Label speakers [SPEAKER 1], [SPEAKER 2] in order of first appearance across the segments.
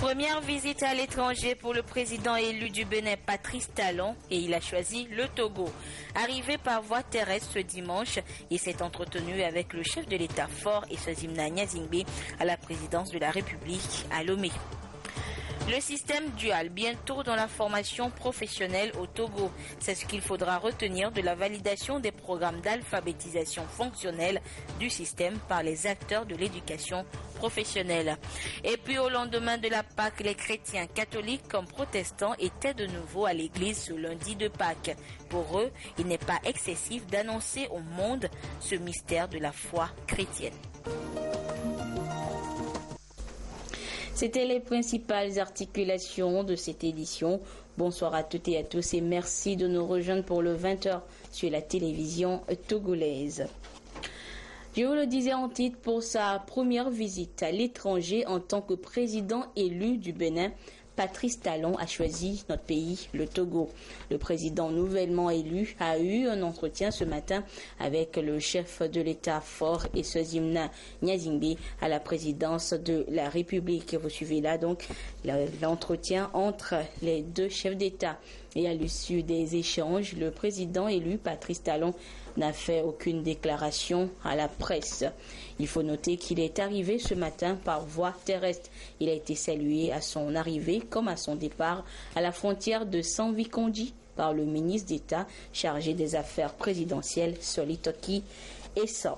[SPEAKER 1] Première visite à l'étranger pour le président élu du Bénin, Patrice Talon, et il a choisi le Togo. Arrivé par voie terrestre ce dimanche, il s'est entretenu avec le chef de l'État fort et Ssozimna Nyazingbe à la présidence de la République à Lomé. Le système dual, bientôt dans la formation professionnelle au Togo. C'est ce qu'il faudra retenir de la validation des programmes d'alphabétisation fonctionnelle du système par les acteurs de l'éducation professionnelle. Et puis au lendemain de la Pâque, les chrétiens catholiques comme protestants étaient de nouveau à l'église ce lundi de Pâques. Pour eux, il n'est pas excessif d'annoncer au monde ce mystère de la foi chrétienne. C'était les principales articulations de cette édition. Bonsoir à toutes et à tous et merci de nous rejoindre pour le 20h sur la télévision togolaise. Je vous le disais en titre, pour sa première visite à l'étranger en tant que président élu du Bénin, Patrice Talon a choisi notre pays, le Togo. Le président nouvellement élu a eu un entretien ce matin avec le chef de l'État fort et Ssozimna Nyazingbe à la présidence de la République. Vous suivez là donc l'entretien entre les deux chefs d'État. Et à l'issue des échanges, le président élu, Patrice Talon, n'a fait aucune déclaration à la presse. Il faut noter qu'il est arrivé ce matin par voie terrestre. Il a été salué à son arrivée comme à son départ à la frontière de Sanvikondi par le ministre d'État chargé des affaires présidentielles, Solitoki Essa.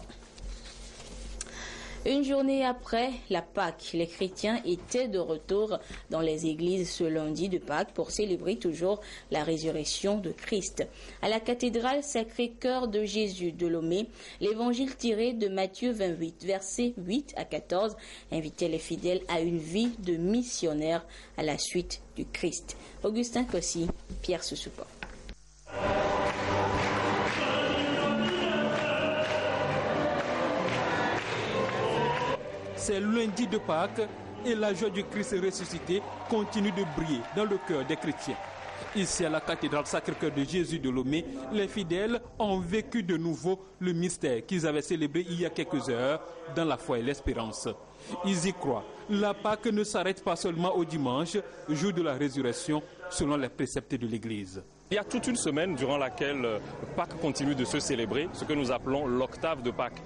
[SPEAKER 1] Une journée après la Pâque, les chrétiens étaient de retour dans les églises ce lundi de Pâques pour célébrer toujours la résurrection de Christ. À la cathédrale Sacré-Cœur de Jésus de Lomé, l'évangile tiré de Matthieu 28, versets 8 à 14, invitait les fidèles à une vie de missionnaire à la suite du Christ. Augustin Kossi, Pierre Soussoupa.
[SPEAKER 2] C'est lundi de Pâques et la joie du Christ ressuscité continue de briller dans le cœur des chrétiens. Ici à la cathédrale Sacré-Cœur de Jésus de Lomé, les fidèles ont vécu de nouveau le mystère qu'ils avaient célébré il y a quelques heures dans la foi et l'espérance. Ils y croient. La Pâque ne s'arrête pas seulement au dimanche, jour de la résurrection, selon les préceptes de l'Église.
[SPEAKER 3] Il y a toute une semaine durant laquelle Pâques continue de se célébrer, ce que nous appelons l'octave de Pâques.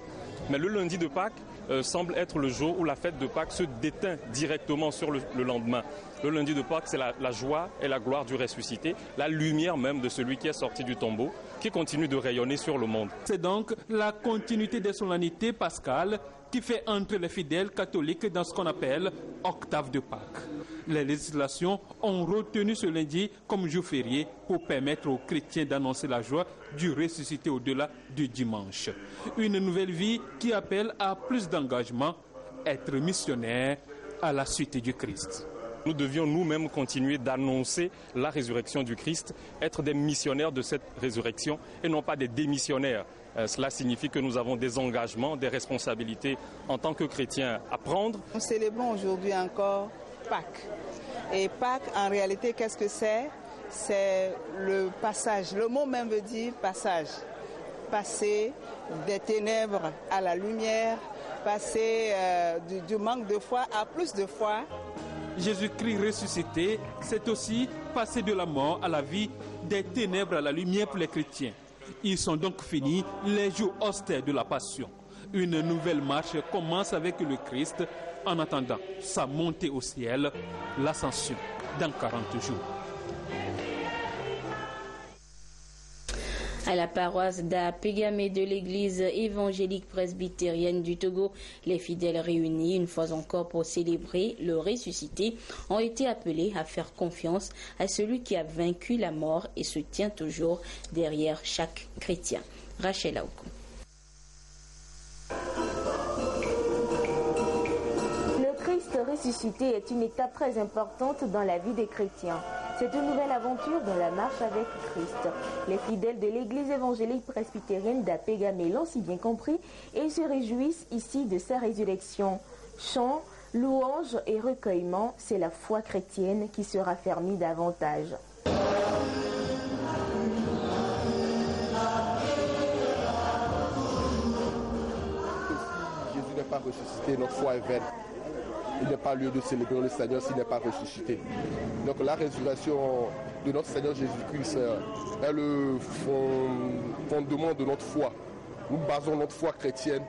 [SPEAKER 3] Mais le lundi de Pâques semble être le jour où la fête de Pâques se déteint directement sur le lendemain. Le lundi de Pâques, c'est la joie et la gloire du ressuscité, la lumière même de celui qui est sorti du tombeau, qui continue de rayonner sur le monde.
[SPEAKER 2] C'est donc la continuité des solennités pascales qui fait entrer les fidèles catholiques dans ce qu'on appelle octave de Pâques. Les législations ont retenu ce lundi comme jour férié pour permettre aux chrétiens d'annoncer la joie du ressuscité au-delà du dimanche. Une nouvelle vie qui appelle à plus d'engagement, être missionnaire à la suite du Christ.
[SPEAKER 3] Nous devions nous-mêmes continuer d'annoncer la résurrection du Christ, être des missionnaires de cette résurrection et non pas des démissionnaires. Cela signifie que nous avons des engagements, des responsabilités en tant que chrétiens à prendre.
[SPEAKER 4] Nous célébrons aujourd'hui encore Pâques. Et Pâques, en réalité, qu'est-ce que c'est? C'est le passage. Le mot même veut dire passage. Passer des ténèbres à la lumière, passer du manque de foi à plus de foi.
[SPEAKER 2] Jésus-Christ ressuscité, c'est aussi passer de la mort à la vie, des ténèbres à la lumière pour les chrétiens. Ils sont donc finis les jours austères de la Passion. Une nouvelle marche commence avec le Christ en attendant sa montée au ciel, l'ascension dans 40 jours.
[SPEAKER 1] À la paroisse d'Apegame de l'église évangélique presbytérienne du Togo, les fidèles réunis une fois encore pour célébrer le ressuscité ont été appelés à faire confiance à celui qui a vaincu la mort et se tient toujours derrière chaque chrétien. Rachel Aoukou.
[SPEAKER 5] Le Christ ressuscité est une étape très importante dans la vie des chrétiens. C'est une nouvelle aventure dans la marche avec Christ. Les fidèles de l'église évangélique presbytérienne d'Apegame l'ont si bien compris et se réjouissent ici de sa résurrection. Chants, louanges et recueillements, c'est la foi chrétienne qui se raffermit davantage.
[SPEAKER 6] Jésus n'est pas ressuscité, notre foi est vaine. Il n'est pas lieu de célébrer le Seigneur s'il n'est pas ressuscité. Donc la résurrection de notre Seigneur Jésus-Christ est le fondement de notre foi. Nous basons notre foi chrétienne,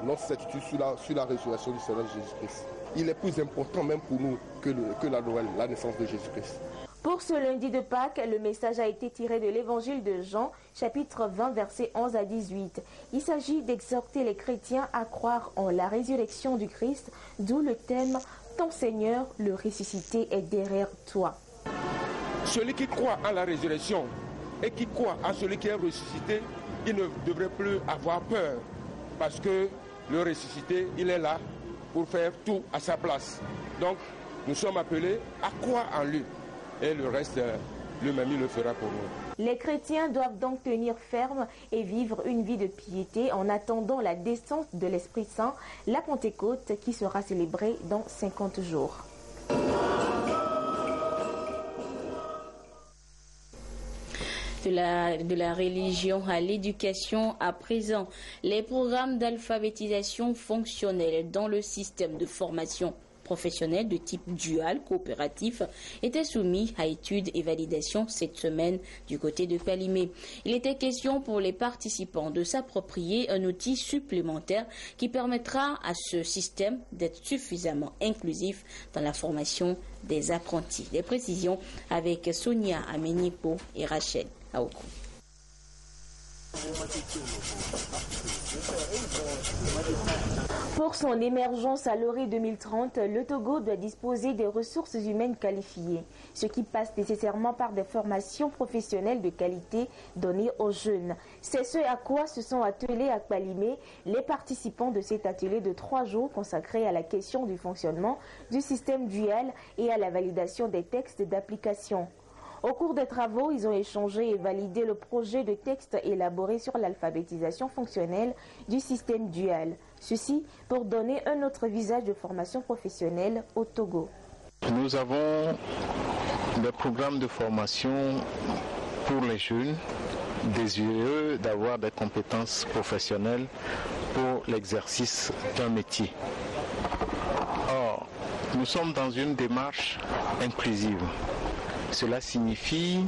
[SPEAKER 6] notre certitude sur la résurrection du Seigneur Jésus-Christ. Il est plus important même pour nous que la Noël, la naissance de Jésus-Christ.
[SPEAKER 5] Pour ce lundi de Pâques, le message a été tiré de l'évangile de Jean, chapitre 20, versets 11 à 18. Il s'agit d'exhorter les chrétiens à croire en la résurrection du Christ, d'où le thème « Ton Seigneur, le ressuscité, est derrière toi ».
[SPEAKER 7] Celui qui croit à la résurrection et qui croit à celui qui est ressuscité, il ne devrait plus avoir peur, parce que le ressuscité, il est là pour faire tout à sa place. Donc, nous sommes appelés à croire en lui. Et le reste, lui-même, il le fera pour nous.
[SPEAKER 5] Les chrétiens doivent donc tenir ferme et vivre une vie de piété en attendant la descente de l'Esprit Saint, la Pentecôte, qui sera célébrée dans 50 jours.
[SPEAKER 1] De la religion à l'éducation à présent, les programmes d'alphabétisation fonctionnelle dans le système de formation professionnels de type dual, coopératif, étaient soumis à études et validation cette semaine du côté de Palimé. Il était question pour les participants de s'approprier un outil supplémentaire qui permettra à ce système d'être suffisamment inclusif dans la formation des apprentis. Des précisions avec Sonia Amenipo et Rachel Aokou.
[SPEAKER 5] Pour son émergence à l'horizon 2030, le Togo doit disposer des ressources humaines qualifiées, ce qui passe nécessairement par des formations professionnelles de qualité données aux jeunes. C'est ce à quoi se sont attelés à Palimé les participants de cet atelier de 3 jours consacré à la question du fonctionnement du système dual et à la validation des textes d'application. Au cours des travaux, ils ont échangé et validé le projet de texte élaboré sur l'alphabétisation fonctionnelle du système dual. Ceci pour donner un autre visage de formation professionnelle au Togo.
[SPEAKER 8] Nous avons des programmes de formation pour les jeunes désireux d'avoir des compétences professionnelles pour l'exercice d'un métier. Or, nous sommes dans une démarche inclusive. Cela signifie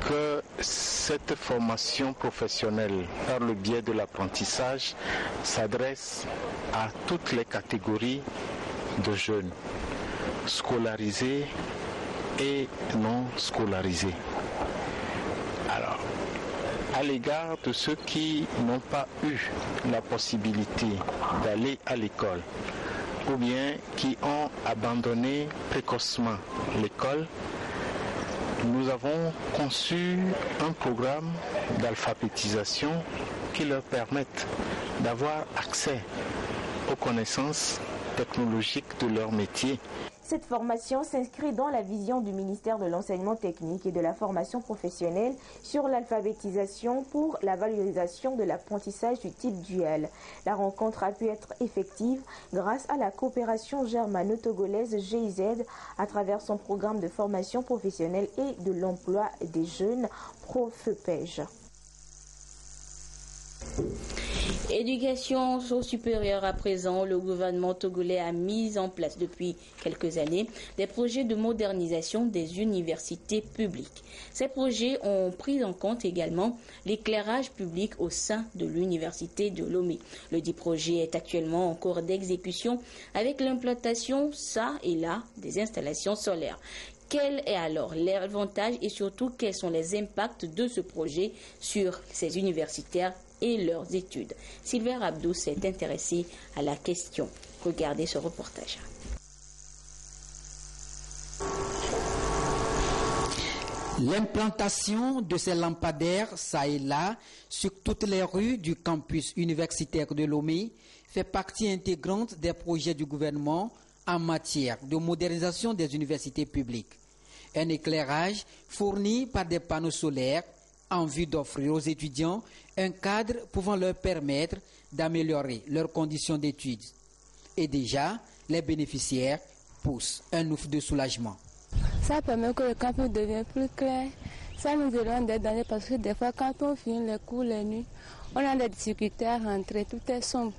[SPEAKER 8] que cette formation professionnelle, par le biais de l'apprentissage, s'adresse à toutes les catégories de jeunes, scolarisés et non scolarisés. Alors, à l'égard de ceux qui n'ont pas eu la possibilité d'aller à l'école, ou bien qui ont abandonné précocement l'école, nous avons conçu un programme d'alphabétisation qui leur permette d'avoir accès aux connaissances technologiques de leur métier.
[SPEAKER 5] Cette formation s'inscrit dans la vision du ministère de l'Enseignement technique et de la formation professionnelle sur l'alphabétisation pour la valorisation de l'apprentissage du type dual. La rencontre a pu être effective grâce à la coopération germano-togolaise GIZ à travers son programme de formation professionnelle et de l'emploi des jeunes ProFEPEJ.
[SPEAKER 1] Éducation supérieure à présent, le gouvernement togolais a mis en place depuis quelques années des projets de modernisation des universités publiques. Ces projets ont pris en compte également l'éclairage public au sein de l'université de Lomé. Le dit projet est actuellement en cours d'exécution avec l'implantation, ça et là, des installations solaires. Quel est alors l'avantage et surtout quels sont les impacts de ce projet sur ces universitaires et leurs études? Sylvain Abdou s'est intéressé à la question. Regardez ce reportage.
[SPEAKER 9] L'implantation de ces lampadaires, ça et là, sur toutes les rues du campus universitaire de Lomé, fait partie intégrante des projets du gouvernement en matière de modernisation des universités publiques. Un éclairage fourni par des panneaux solaires en vue d'offrir aux étudiants un cadre pouvant leur permettre d'améliorer leurs conditions d'études. Et déjà, les bénéficiaires poussent un ouf de soulagement.
[SPEAKER 10] Ça permet que le campus devienne plus clair. Ça nous éloigne des dangers parce que des fois, quand on finit les cours les nuits, on a des difficultés à rentrer, tout est sombre.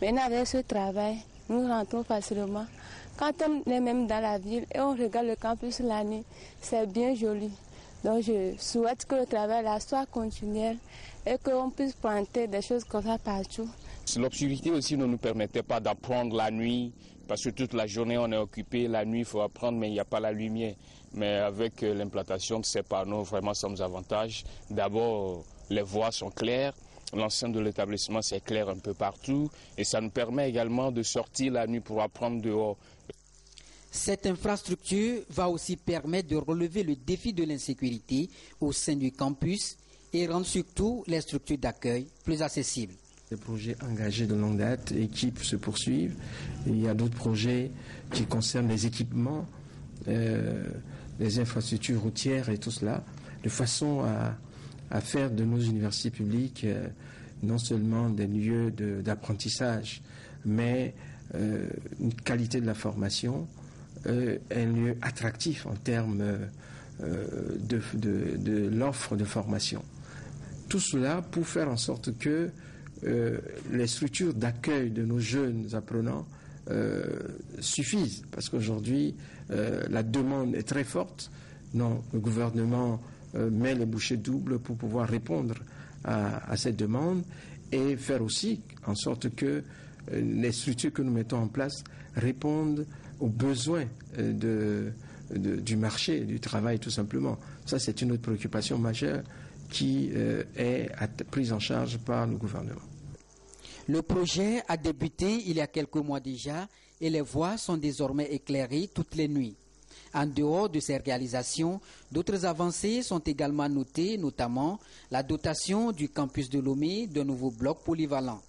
[SPEAKER 10] Maintenant, avec ce travail, nous rentrons facilement. Quand on est même dans la ville et on regarde le campus la nuit, c'est bien joli. Donc je souhaite que le travail là soit continuel et qu'on puisse planter des choses comme ça partout.
[SPEAKER 11] L'obscurité aussi ne nous permettait pas d'apprendre la nuit, parce que toute la journée on est occupé, la nuit il faut apprendre mais il n'y a pas la lumière. Mais avec l'implantation de ces panneaux, vraiment ça nous avantage. D'abord, les voies sont claires, l'enceinte de l'établissement c'est clair un peu partout et ça nous permet également de sortir la nuit pour apprendre dehors.
[SPEAKER 9] Cette infrastructure va aussi permettre de relever le défi de l'insécurité au sein du campus et rendre surtout les structures d'accueil plus accessibles.
[SPEAKER 12] Des projets engagés de longue date et qui se poursuivent. Il y a d'autres projets qui concernent les équipements, les infrastructures routières et tout cela, de façon à faire de nos universités publiques non seulement des lieux d'apprentissage, mais une qualité de la formation, un lieu attractif en termes de l'offre de formation. Tout cela pour faire en sorte que les structures d'accueil de nos jeunes apprenants suffisent, parce qu'aujourd'hui la demande est très forte. Non, le gouvernement met les bouchées doubles pour pouvoir répondre à cette demande et faire aussi en sorte que les structures que nous mettons en place répondent aux besoins du marché, du travail tout simplement. Ça, c'est une autre préoccupation majeure qui est prise en charge par le gouvernement.
[SPEAKER 9] Le projet a débuté il y a quelques mois déjà et les voies sont désormais éclairées toutes les nuits. En dehors de ces réalisations, d'autres avancées sont également notées, notamment la dotation du campus de Lomé d'un nouveau bloc polyvalent.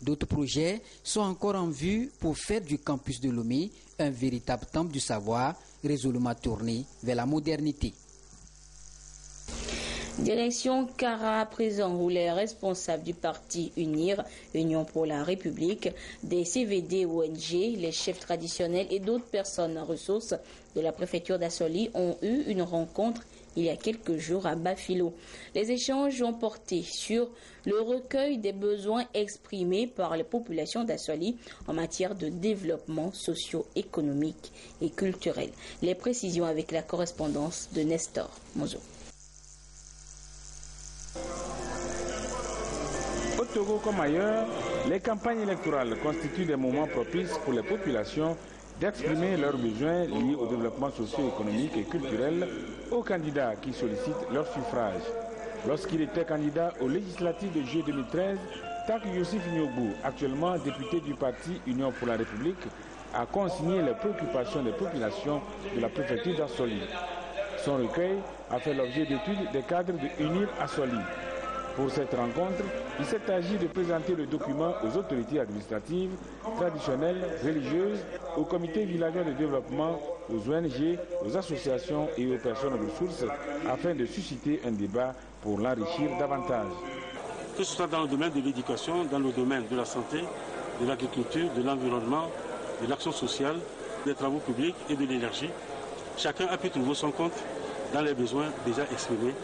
[SPEAKER 9] D'autres projets sont encore en vue pour faire du campus de Lomé un véritable temple du savoir, résolument tourné vers la modernité.
[SPEAKER 1] Direction Cara à présent, où les responsables du parti UNIR, Union pour la République, des CVD ONG, les chefs traditionnels et d'autres personnes ressources de la préfecture d'Assoli ont eu une rencontre il y a quelques jours à Bafilo. Les échanges ont porté sur le recueil des besoins exprimés par les populations d'Assoli en matière de développement socio-économique et culturel. Les précisions avec la correspondance de Nestor Mozo.
[SPEAKER 13] Au Togo comme ailleurs, les campagnes électorales constituent des moments propices pour les populations d'exprimer leurs besoins liés au développement socio-économique et culturel aux candidats qui sollicitent leur suffrage. Lorsqu'il était candidat aux législatives de juillet 2013, Tak Youssif Nyogbu, actuellement député du parti Union pour la République, a consigné les préoccupations des populations de la préfecture d'Assoli. Son recueil a fait l'objet d'études des cadres de UNIR Assoli. Pour cette rencontre, il s'est agi de présenter le document aux autorités administratives, traditionnelles, religieuses, aux comités villageois de développement, aux ONG, aux associations et aux personnes ressources afin de susciter un débat pour l'enrichir davantage.
[SPEAKER 14] Que ce soit dans le domaine de l'éducation, dans le domaine de la santé, de l'agriculture, de l'environnement, de l'action sociale, des travaux publics et de l'énergie, chacun a pu trouver son compte dans les besoins déjà exprimés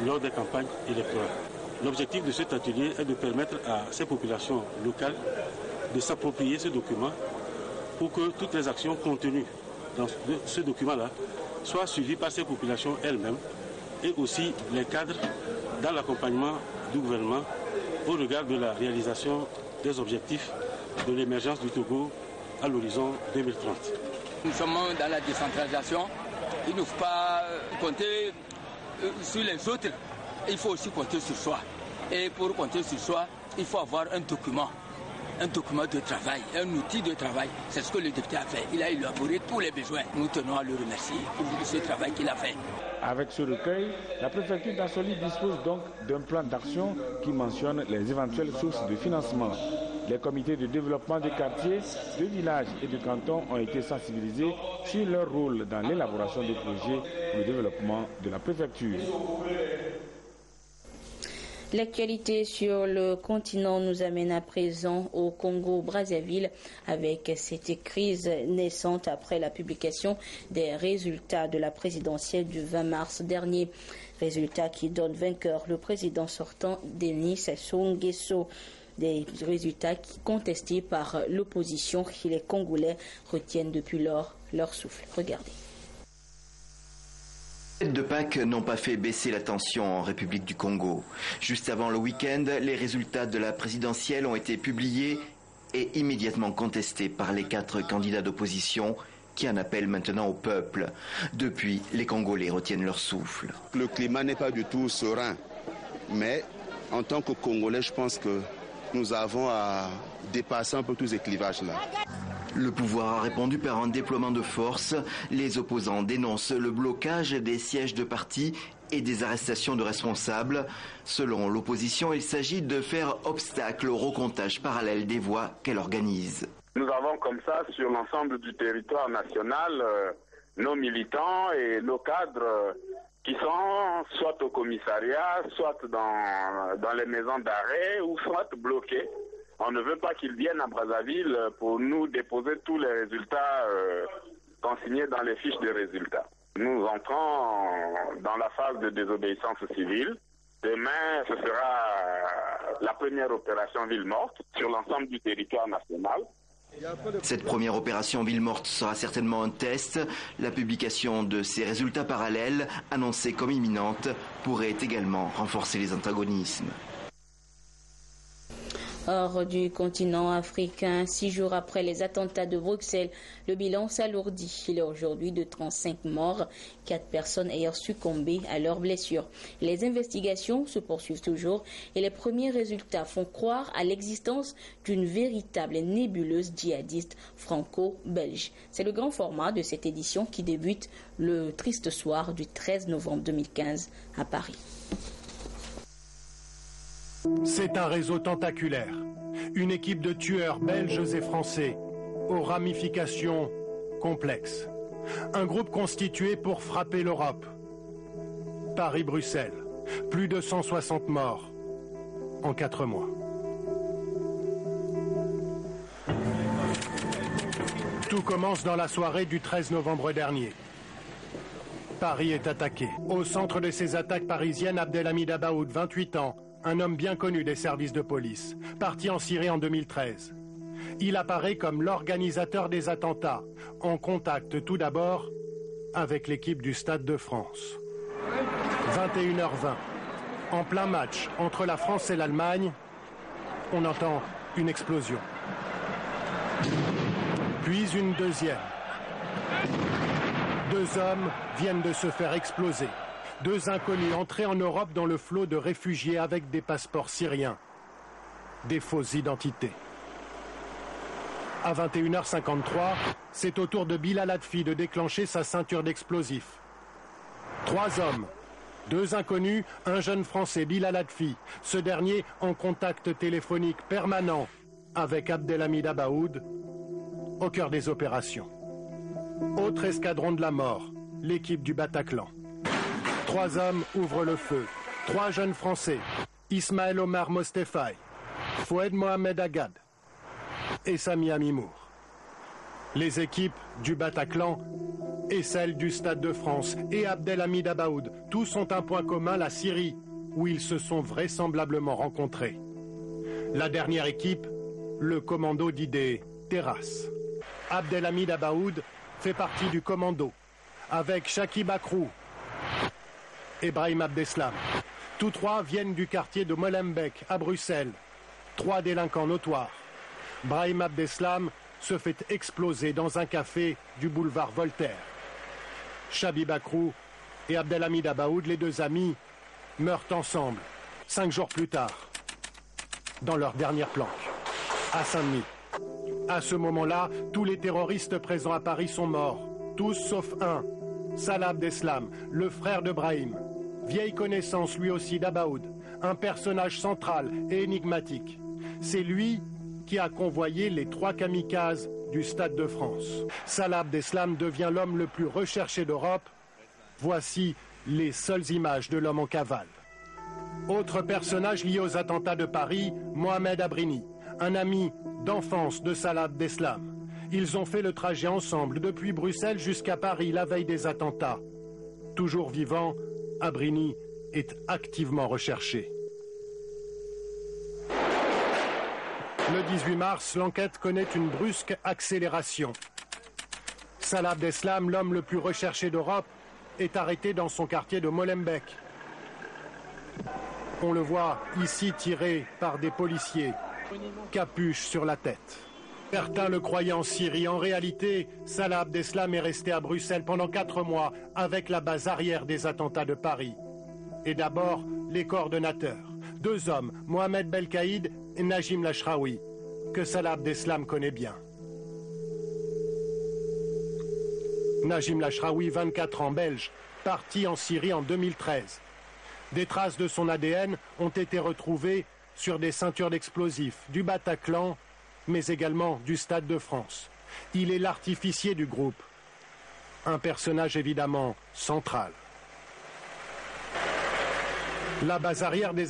[SPEAKER 14] lors des campagnes électorales. L'objectif de cet atelier est de permettre à ces populations locales de s'approprier ce document pour que toutes les actions contenues dans ce document-là soient suivies par ces populations elles-mêmes et aussi les cadres dans l'accompagnement du gouvernement au regard de la réalisation des objectifs de l'émergence du Togo à l'horizon 2030.
[SPEAKER 15] Nous sommes dans la décentralisation. Il ne faut pas compter sur les autres. Il faut aussi compter sur soi. Et pour compter sur soi, il faut avoir un document de travail, un outil de travail. C'est ce que le député a fait. Il a élaboré tous les besoins. Nous tenons à le remercier pour ce travail qu'il a fait.
[SPEAKER 13] Avec ce recueil, la préfecture d'Assoli dispose donc d'un plan d'action qui mentionne les éventuelles sources de financement. Les comités de développement des quartiers, de villages et de cantons ont été sensibilisés sur leur rôle dans l'élaboration des projets pour le développement de la préfecture.
[SPEAKER 1] L'actualité sur le continent nous amène à présent au Congo-Brazzaville avec cette crise naissante après la publication des résultats de la présidentielle du 20 mars dernier. Résultats qui donnent vainqueur le président sortant Denis Sassou Nguesso. Des résultats contestés par l'opposition et les Congolais retiennent depuis lors leur souffle. Regardez.
[SPEAKER 16] Les fêtes de Pâques n'ont pas fait baisser la tension en République du Congo. Juste avant le week-end, les résultats de la présidentielle ont été publiés et immédiatement contestés par les 4 candidats d'opposition qui en appellent maintenant au peuple. Depuis, les Congolais retiennent leur souffle.
[SPEAKER 17] Le climat n'est pas du tout serein, mais en tant que Congolais, je pense que nous avons à dépasser un peu tous ces clivages-là.
[SPEAKER 16] Le pouvoir a répondu par un déploiement de force. Les opposants dénoncent le blocage des sièges de partis et des arrestations de responsables. Selon l'opposition, il s'agit de faire obstacle au recomptage parallèle des voix qu'elle organise.
[SPEAKER 18] Nous avons comme ça, sur l'ensemble du territoire national, nos militants et nos cadres qui sont soit au commissariat, soit dans les maisons d'arrêt ou soit bloqués. On ne veut pas qu'ils viennent à Brazzaville pour nous déposer tous les résultats consignés dans les fiches de résultats. Nous entrons dans la phase de désobéissance civile. Demain, ce sera la première opération ville morte sur l'ensemble du territoire national.
[SPEAKER 16] Cette première opération ville morte sera certainement un test. La publication de ces résultats parallèles, annoncés comme imminente, pourrait également renforcer les antagonismes.
[SPEAKER 1] Hors du continent africain, 6 jours après les attentats de Bruxelles, le bilan s'alourdit. Il est aujourd'hui de 35 morts, 4 personnes ayant succombé à leurs blessures. Les investigations se poursuivent toujours et les premiers résultats font croire à l'existence d'une véritable nébuleuse djihadiste franco-belge. C'est le grand format de cette édition qui débute le triste soir du 13 novembre 2015 à Paris.
[SPEAKER 19] C'est un réseau tentaculaire, une équipe de tueurs belges et français, aux ramifications complexes. Un groupe constitué pour frapper l'Europe. Paris-Bruxelles, plus de 160 morts en 4 mois. Tout commence dans la soirée du 13 novembre dernier. Paris est attaqué. Au centre de ces attaques parisiennes, Abdelhamid Abaoud, 28 ans, un homme bien connu des services de police, parti en Syrie en 2013. Il apparaît comme l'organisateur des attentats, en contact tout d'abord avec l'équipe du Stade de France. 21h20, en plein match entre la France et l'Allemagne, on entend une explosion. Puis une deuxième. 2 hommes viennent de se faire exploser. 2 inconnus entrés en Europe dans le flot de réfugiés avec des passeports syriens. Des fausses identités. À 21h53, c'est au tour de Bilal Hadfi de déclencher sa ceinture d'explosifs. 3 hommes, 2 inconnus, un jeune Français, Bilal Hadfi, ce dernier en contact téléphonique permanent avec Abdelhamid Abaoud, au cœur des opérations. Autre escadron de la mort, l'équipe du Bataclan. 3 hommes ouvrent le feu. 3 jeunes Français, Ismaël Omar Mostefai, Foued Mohamed Agad et Sami Amimour. Les équipes du Bataclan et celles du Stade de France et Abdelhamid Abaoud, tous ont un point commun, la Syrie, où ils se sont vraisemblablement rencontrés. La dernière équipe, le commando dit des terrasses. Abdelhamid Abaoud fait partie du commando, avec Chaki Bakrou et Brahim Abdeslam. Tous 3 viennent du quartier de Molenbeek à Bruxelles. 3 délinquants notoires. Brahim Abdeslam se fait exploser dans un café du boulevard Voltaire. Chabi Bakrou et Abdelhamid Abaoud, les 2 amis, meurent ensemble 5 jours plus tard, dans leur dernière planque, à Saint-Denis. À ce moment-là, tous les terroristes présents à Paris sont morts, tous sauf un, Salah Abdeslam, le frère de Brahim, vieille connaissance lui aussi d'Abaoud, un personnage central et énigmatique. C'est lui qui a convoyé les 3 kamikazes du Stade de France. Salah Abdeslam devient l'homme le plus recherché d'Europe. Voici les seules images de l'homme en cavale. Autre personnage lié aux attentats de Paris, Mohamed Abrini, un ami d'enfance de Salah Abdeslam. Ils ont fait le trajet ensemble depuis Bruxelles jusqu'à Paris la veille des attentats. Toujours vivant, Abrini est activement recherché. Le 18 mars, l'enquête connaît une brusque accélération. Salah Abdeslam, l'homme le plus recherché d'Europe, est arrêté dans son quartier de Molenbeek. On le voit ici tiré par des policiers, capuche sur la tête. Certains le croyaient en Syrie. En réalité, Salah Abdeslam est resté à Bruxelles pendant 4 mois avec la base arrière des attentats de Paris. Et d'abord, les coordonnateurs. 2 hommes, Mohamed Belkaïd et Najim Lachraoui, que Salah Abdeslam connaît bien. Najim Lachraoui, 24 ans, belge, parti en Syrie en 2013. Des traces de son ADN ont été retrouvées sur des ceintures d'explosifs, du Bataclan, mais également du Stade de France. Il est l'artificier du groupe. Un personnage évidemment central. La base arrière des...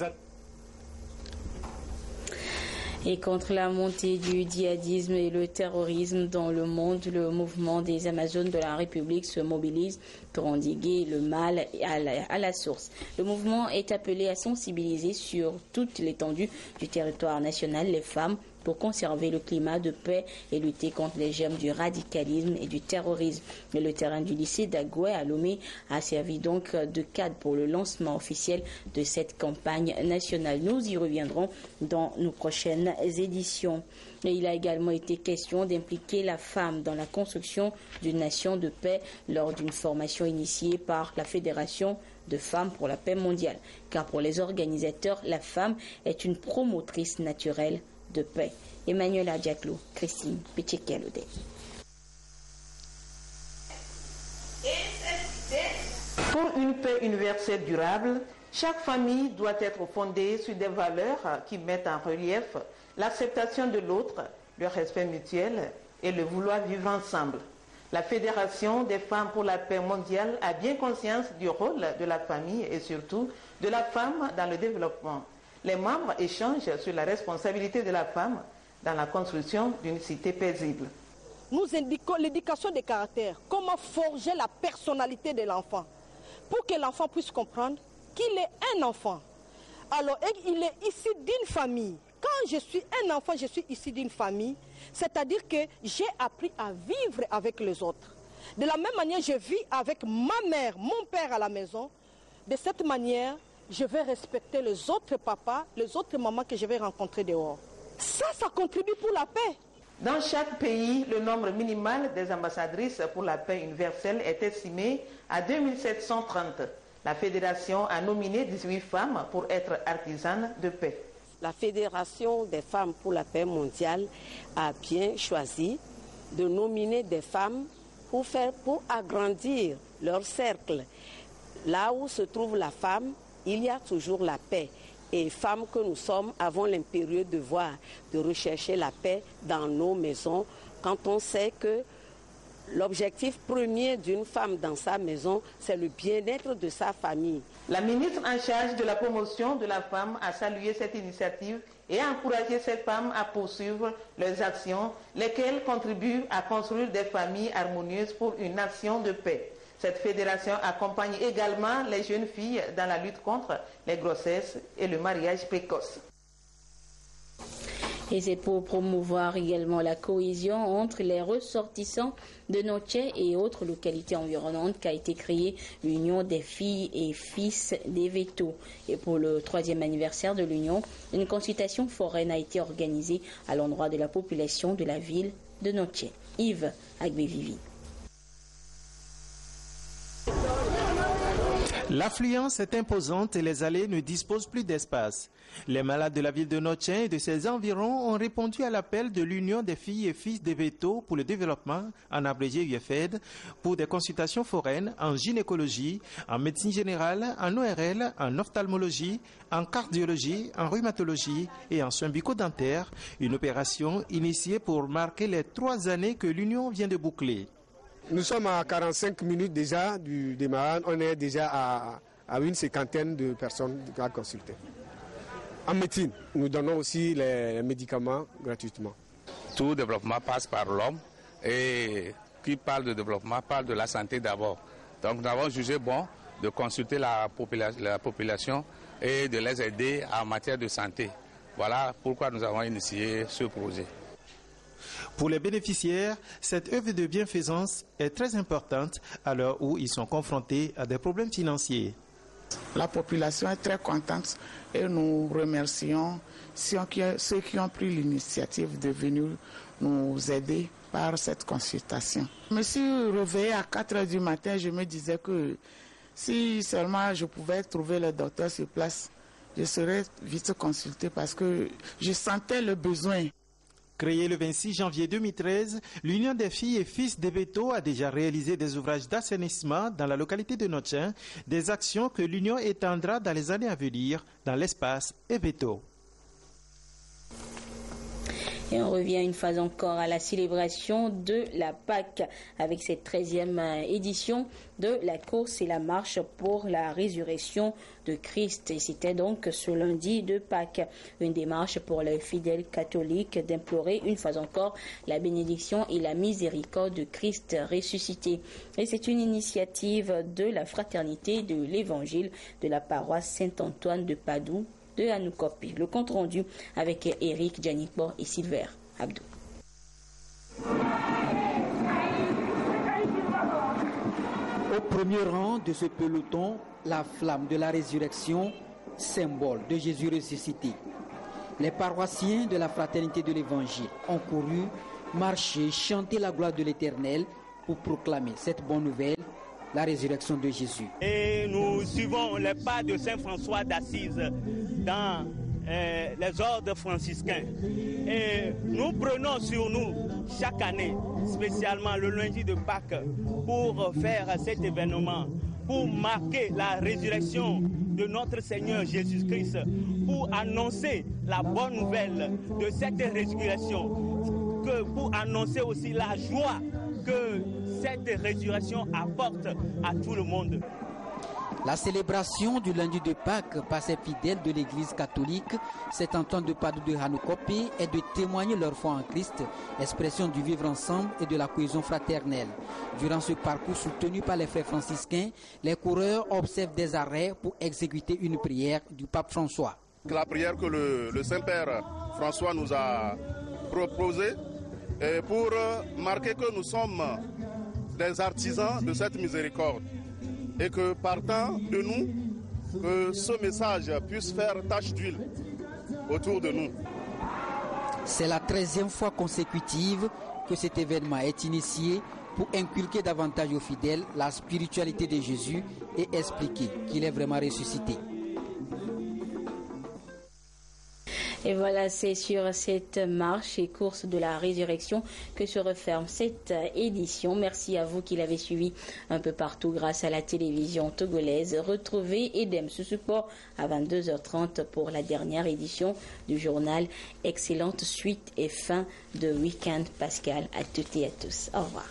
[SPEAKER 1] Et contre la montée du djihadisme et le terrorisme dans le monde, le mouvement des Amazones de la République se mobilise pour endiguer le mal à la source. Le mouvement est appelé à sensibiliser sur toute l'étendue du territoire national les femmes pour conserver le climat de paix et lutter contre les germes du radicalisme et du terrorisme. Mais le terrain du lycée d'Agoué à Lomé a servi donc de cadre pour le lancement officiel de cette campagne nationale. Nous y reviendrons dans nos prochaines éditions. Et il a également été question d'impliquer la femme dans la construction d'une nation de paix lors d'une formation initiée par la Fédération de femmes pour la paix mondiale. Car pour les organisateurs, la femme est une promotrice naturelle de paix. Emmanuel Adjaclo, Christine Pichekelode.
[SPEAKER 20] Pour une paix universelle durable, chaque famille doit être fondée sur des valeurs qui mettent en relief l'acceptation de l'autre, le respect mutuel et le vouloir vivre ensemble. La Fédération des femmes pour la paix mondiale a bien conscience du rôle de la famille et surtout de la femme dans le développement. Les membres échangent sur la responsabilité de la femme dans la construction d'une cité paisible.
[SPEAKER 21] Nous indiquons l'éducation des caractères, comment forger la personnalité de l'enfant, pour que l'enfant puisse comprendre qu'il est un enfant. Alors, il est issu d'une famille. Quand je suis un enfant, je suis issu d'une famille, c'est-à-dire que j'ai appris à vivre avec les autres. De la même manière, je vis avec ma mère, mon père à la maison. De cette manière, je vais respecter les autres papas, les autres mamans que je vais rencontrer dehors. Ça contribue pour la paix.
[SPEAKER 20] Dans chaque pays, le nombre minimal des ambassadrices pour la paix universelle est estimé à 2730. La Fédération a nominé 18 femmes pour être artisanes de paix.
[SPEAKER 22] La Fédération des femmes pour la paix mondiale a bien choisi de nominer des femmes pour agrandir leur cercle. Là où se trouve la femme, il y a toujours la paix. Et femmes que nous sommes avons l'impérieux devoir de rechercher la paix dans nos maisons quand on sait que l'objectif premier d'une femme dans sa maison, c'est le bien-être de sa famille.
[SPEAKER 20] La ministre en charge de la promotion de la femme a salué cette initiative et a encouragé ces femmes à poursuivre leurs actions, lesquelles contribuent à construire des familles harmonieuses pour une nation de paix. Cette fédération accompagne également les jeunes filles dans la lutte contre les grossesses et le mariage précoce.
[SPEAKER 1] Et c'est pour promouvoir également la cohésion entre les ressortissants de Noché et autres localités environnantes qu'a été créée l'Union des filles et fils des Vétos. Et pour le 3e anniversaire de l'Union, une consultation foraine a été organisée à l'endroit de la population de la ville de Noché. Yves Agbevivi.
[SPEAKER 23] L'affluence est imposante et les allées ne disposent plus d'espace. Les malades de la ville de Noché et de ses environs ont répondu à l'appel de l'Union des filles et fils des Vétos pour le développement, en abrégé UFED, pour des consultations foraines en gynécologie, en médecine générale, en ORL, en ophtalmologie, en cardiologie, en rhumatologie et en soins bucco-dentaires, une opération initiée pour marquer les 3 années que l'Union vient de boucler.
[SPEAKER 24] Nous sommes à 45 minutes déjà du démarrage. On est déjà à une 50aine de personnes à consulter. En médecine, nous donnons aussi les médicaments gratuitement.
[SPEAKER 25] Tout développement passe par l'homme et qui parle de développement parle de la santé d'abord. Donc nous avons jugé bon de consulter la population et de les aider en matière de santé. Voilà pourquoi nous avons initié ce projet.
[SPEAKER 23] Pour les bénéficiaires, cette œuvre de bienfaisance est très importante à l'heure où ils sont confrontés à des problèmes financiers.
[SPEAKER 2] La population est très contente et nous remercions ceux qui ont pris l'initiative de venir nous aider par cette consultation. Je me suis réveillée à 4 h du matin, je me disais que si seulement je pouvais trouver le docteur sur place, je serais vite consultée parce que je sentais le besoin.
[SPEAKER 23] Créée le 26 janvier 2013, l'Union des filles et fils d'Eveto a déjà réalisé des ouvrages d'assainissement dans la localité de Notchen, des actions que l'Union étendra dans les années à venir dans l'espace Eveto.
[SPEAKER 1] Et on revient une fois encore à la célébration de la Pâque avec cette 13e édition de la course et la marche pour la résurrection de Christ. Et c'était donc ce lundi de Pâques, une démarche pour les fidèles catholiques d'implorer une fois encore la bénédiction et la miséricorde de Christ ressuscité. Et c'est une initiative de la fraternité de l'Évangile de la paroisse Saint-Antoine de Padoue de Hanoukopi. Le compte rendu avec Eric Djanikbor et Silver Abdou.
[SPEAKER 9] Au premier rang de ce peloton, la flamme de la résurrection, symbole de Jésus ressuscité. Les paroissiens de la fraternité de l'Évangile ont couru, marché, chanté la gloire de l'Éternel pour proclamer cette bonne nouvelle, la résurrection de Jésus.
[SPEAKER 3] Et nous suivons les pas de Saint François d'Assise dans les ordres franciscains. Et nous prenons sur nous chaque année, spécialement le lundi de Pâques, pour faire cet événement, pour marquer la résurrection de notre Seigneur Jésus-Christ, pour annoncer la bonne nouvelle de cette résurrection, pour annoncer aussi la joie que cette résurrection apporte à tout le monde.
[SPEAKER 9] La célébration du lundi de Pâques par ces fidèles de l'Église catholique Saint-Antoine de Padoue de Hanoukopi est de témoigner leur foi en Christ, expression du vivre ensemble et de la cohésion fraternelle. Durant ce parcours soutenu par les frères franciscains, les coureurs observent des arrêts pour exécuter une prière du pape François.
[SPEAKER 4] La prière que le Saint-Père François nous a proposée pour marquer que nous sommes des artisans de cette miséricorde et que partant de nous, que ce message puisse faire tache d'huile autour de nous.
[SPEAKER 9] C'est la 13e fois consécutive que cet événement est initié pour inculquer davantage aux fidèles la spiritualité de Jésus et expliquer qu'il est vraiment ressuscité.
[SPEAKER 1] Et voilà, c'est sur cette marche et course de la résurrection que se referme cette édition. Merci à vous qui l'avez suivi un peu partout grâce à la télévision togolaise. Retrouvez Edem ce support à 22h30 pour la dernière édition du journal. Excellente suite et fin de week-end pascal à toutes et à tous. Au revoir.